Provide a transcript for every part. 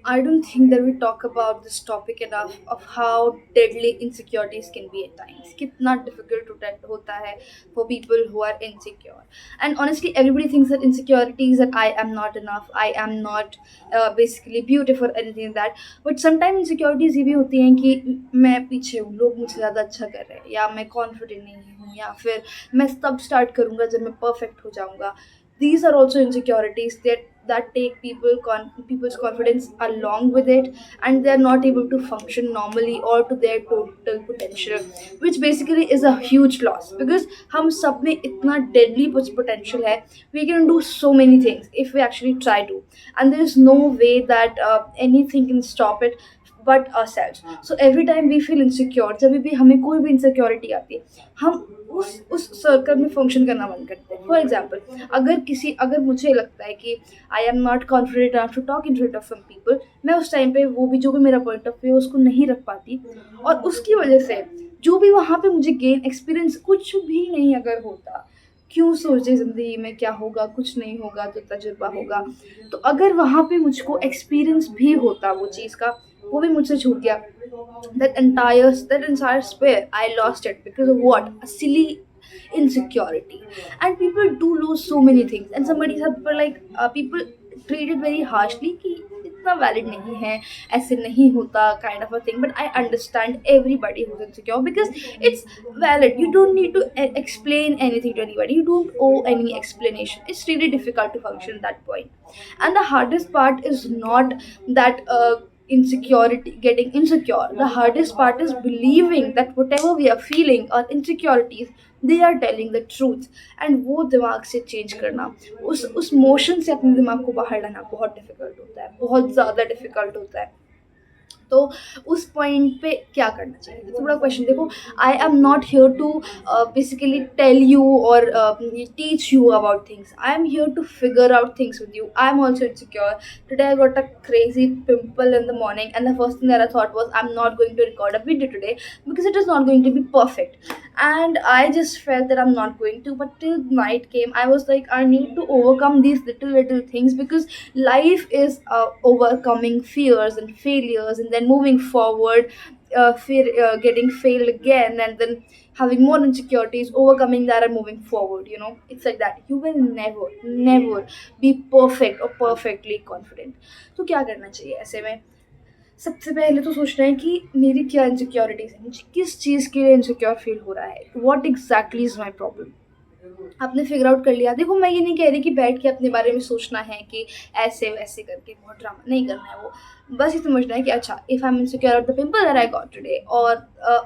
I don't think that we talk about this topic enough of how deadly insecurities can be at times. कितना difficult होता है for people who are insecure. And honestly, everybody thinks that insecurity is that I am not enough, I am not basically beautiful, anything like that. But sometimes insecurities ये भी होती हैं कि मैं पीछे हूँ, लोग मुझसे ज़्यादा अच्छा कर रहे हैं, या मैं confident नहीं हूँ, या फिर मैं तब start करूँगा जब मैं perfect हो जाऊँगा. These are also insecurities that take people's confidence along with it, and they are not able to function normally or to their total potential, which basically is a huge loss because हम सब में इतना deadly potential है. We can do so many things if we actually try to, and there is no way that anything can stop it but ourselves. So every time we feel insecure, जब भी हमें कोई भी insecurity आती है, हम उस सर्कल में फंक्शन करना बंद करते हैं. फॉर एग्जाम्पल, अगर मुझे लगता है कि I am not confident enough to talk in front of some people, मैं उस टाइम पे वो भी जो भी मेरा पॉइंट ऑफ व्यू है उसको नहीं रख पाती, और उसकी वजह से जो भी वहाँ पे मुझे गेन एक्सपीरियंस कुछ भी नहीं अगर होता, क्यों सोचे ज़िंदगी में क्या होगा, कुछ नहीं होगा तो तजुर्बा होगा. तो अगर वहाँ पे मुझको एक्सपीरियंस भी होता वो चीज़ का, वो भी मुझसे छूट गया. That entire sphere I lost it because of what? A silly insecurity. And people do lose so many things, and somebody said people like people treat it very harshly कि इतना वैलिड नहीं है, ऐसे नहीं होता, kind of a thing. But I understand everybody who's insecure because it's valid. You don't need to explain anything to anybody, you don't owe any explanation. It's really difficult to function at that point. And the hardest part is not that insecurity, getting insecure. The hardest part is believing that whatever we are feeling or insecurities, they are telling the truth. And वो दिमाग से change करना, उस motion से अपने दिमाग को बाहर लाना बहुत डिफिकल्ट होता है, बहुत ज़्यादा डिफिकल्ट होता है. तो उस पॉइंट पे क्या करना चाहिए, तो बड़ा क्वेश्चन. देखो, I am not here to basically tell you और teach you about things. I am here to figure out things with you. I am also insecure. Today I got a crazy pimple in the morning, and the first thing that I thought was I'm not going to record a video today because it is not going to be perfect. And I just felt that I'm not going to. But till night came, I was like, I need to overcome these little things because life is overcoming fears and failures and then moving forward, getting failed again, and then having more insecurities, overcoming that, and moving forward. It's like that. You will never be perfect or perfectly confident. तो क्या करना चाहिए ऐसे में? सबसे पहले तो सोचना है कि मेरी क्या इनसिक्योरिटीज़ हैं, मुझे किस चीज़ के लिए इनसिक्योर फील हो रहा है, what exactly is my problem. आपने फिगर आउट कर लिया. देखो, मैं ये नहीं कह रही कि बैठ के अपने बारे में सोचना है कि ऐसे वैसे करके बहुत ड्रामा नहीं करना है. वो बस ये समझना है कि अच्छा, if I am insecure of the pimple that I got today, और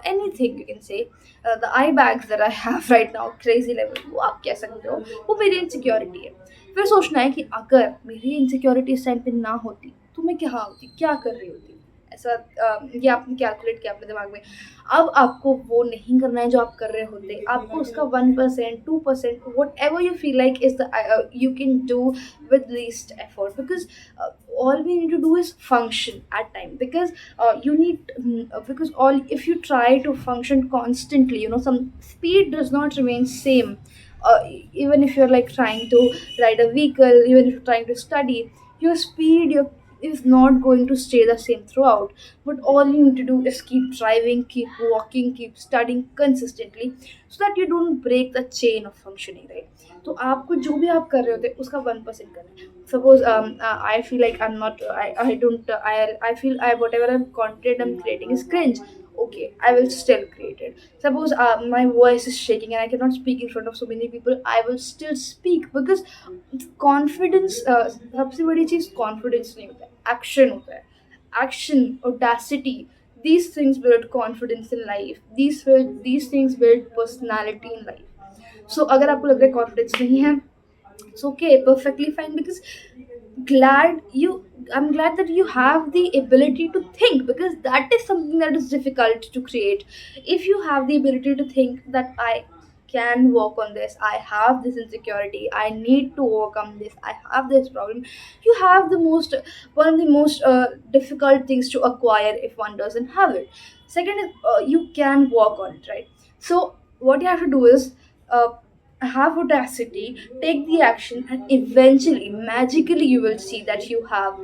anything you can say, the eye bags that I have right now crazy level, वो आप कह सकते हो, वो मेरी इनसिक्योरिटी है. फिर सोचना है कि अगर मेरी इनसिक्योरिटी इस टाइम पे ना होती तो मैं क्या होती, क्या कर रही होती. ऐसा ये आपने कैलकुलेट किया अपने दिमाग में. अब आपको वो नहीं करना है जो आप कर रहे होते. आपको उसका 1%, 2%, what ever you feel like is the you can do with least effort, because all we need to do is function at time, because because all if you try to function constantly, some speed does not remain same. Even if you're like trying to ride a vehicle, even if you're trying to study, your speed, your is not going to stay the same throughout. But all you need to do is keep driving, keep walking, keep studying consistently, so that you don't break the chain of functioning, right? तो आपको जो भी आप कर रहे होते हैं उसका 1% करना है. Suppose I feel like I am not, I don't, I feel I what ever content I am creating is cringe. Okay, I will still create it. Suppose my voice is shaking and I cannot speak in front of so many people, I will still speak, because confidence, सबसे बड़ी चीज़ confidence नहीं होता है, action होता है. Action, Audacity, these things build confidence in life, these things build personality in life. So अगर आपको लग रहा है कॉन्फिडेंस नहीं है, it's okay, perfectly fine, because glad you I'm glad that you have the ability to think, because that is something that is difficult to create. If you have the ability to think that I can work on this, I have this insecurity, I need to overcome this, I have this problem, you have the most one of the most difficult things to acquire if one doesn't have it. Second is, you can work on it, right? So what you have to do is, uh, have audacity, take the action, and eventually, magically, you will see that you have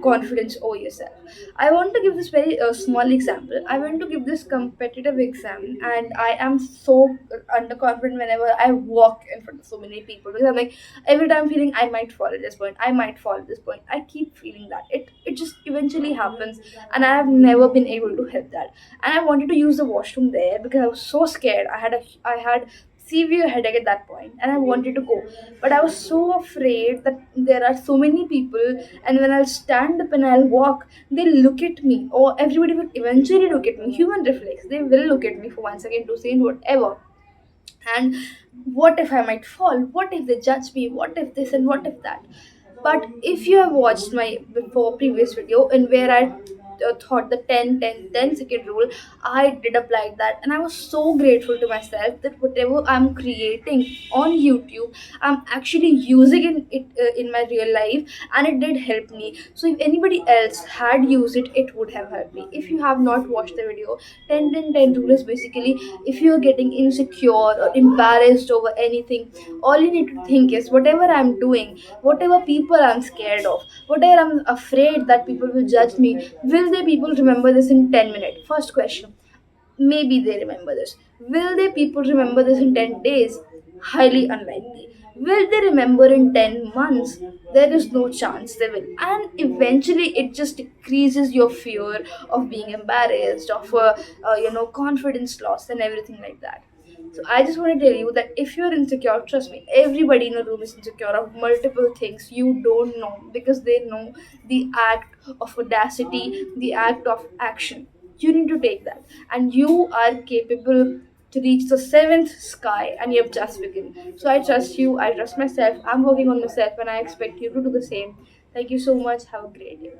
confidence over yourself. I want to give this very small example. I want to give this competitive exam, and I am so underconfident whenever I walk in front of so many people, because I'm like, every time I'm feeling I might fall at this point, I might fall at this point. I keep feeling that it just eventually happens, and I have never been able to help that. And I wanted to use the washroom there because I was so scared. I had severe headache at that point, and I wanted to go, but I was so afraid that there are so many people, and when I'll stand up and I'll walk, they'll look at me, or everybody will eventually look at me. Human reflex, they will look at me for 1 second, 2 seconds, whatever. And what if I might fall? What if they judge me? What if this and what if that? But if you have watched my before previous video in where I thought the 10 10 10 second rule, I did apply that, and I was so grateful to myself that whatever I'm creating on YouTube, I'm actually using it in my real life, and it did help me. So if anybody else had used it, it would have helped me. If you have not watched the video, 10 10 10 rule is basically, if you're getting insecure or embarrassed over anything, all you need to think is, whatever I'm doing, whatever people I'm scared of, whatever I'm afraid that people will judge me, will they people remember this in 10 minutes? First question. Maybe they remember this. Will they people remember this in 10 days? Highly unlikely. Will they remember in 10 months? There is no chance they will. And eventually, it just decreases your fear of being embarrassed, of confidence loss, and everything like that. So I just want to tell you that if you're insecure, trust me, everybody in the room is insecure of multiple things you don't know, because they know the act of audacity, the act of action. You need to take that, and you are capable to reach the seventh sky, and you have just begun. So I trust you, I trust myself, I'm working on myself, and I expect you to do the same. Thank you so much. Have a great day.